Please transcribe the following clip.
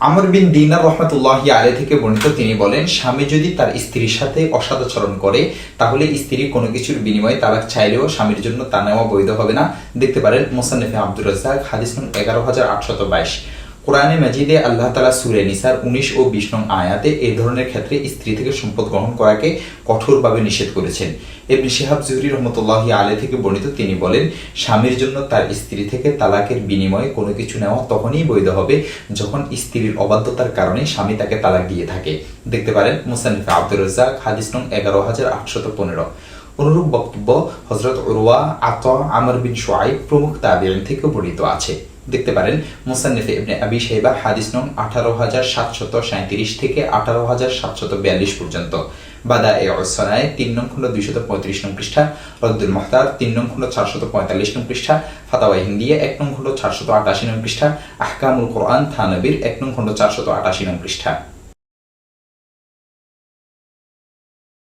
আমর বিন দিনার রহমতুল্লাহি আলাইহি থেকে বর্ণিত, তিনি বলেন, স্বামী যদি তার স্ত্রীর সাথে অসদাচরণ করে তাহলে স্ত্রী কোনো কিছুর বিনিময়ে তালাক চাইলেও স্বামীর জন্য তা নেওয়া বৈধ হবে না। দেখতে পারেন মুসান্নিফে আব্দুর রাজ্জাক, হাদিস নং 11822। কোরআনে মাজিদে আল্লাহ তাআলা সূরা নিসার 19 ও 20 নং আয়াতে এই ধরনের ক্ষেত্রে স্ত্রী থেকে সম্পদ গ্রহণ করাকে কঠোরভাবে নিষেধ করেছেন। ইবনে শিহাব জুহরি রহমতুল্লাহি আলাইহি থেকে বর্ণিত, তিনি বলেন, স্বামীর জন্য তার স্ত্রী থেকে তালাকের বিনিময়ে কোনো কিছু নেওয়া তখনই বৈধ হবে যখন স্ত্রীর অবাধ্যতার কারণে স্বামী তাকে তালাক দিয়ে থাকে। দেখতে পারেন মুসান্নিফে আব্দুর রাজ্জাক, হাদিস নং 11815। অনুরূপ বক্তব্য হযরত উরওয়া, আতা, আমর বিন শুআইব প্রমুখ তাবিঈন থেকে বর্ণিত আছে। দেখতে পারেন মুসান্নিফে ইবনে আবি শাইবা, হাদিস নং 18737 থেকে 18742 পর্যন্ত। বাদায়ে-উস-সানায়ে 3 নং খণ্ড 235 নং পৃষ্ঠা, রদ্দুল মুহতার 3 নং খণ্ড 445 নং পৃষ্ঠা, ফাতাওয়া হিন্দিয়া 1 নং খণ্ড 488 নং পৃষ্ঠা, আহকামুল কোরআন থানবীর 1 নং খণ্ড 488 নং পৃষ্ঠা।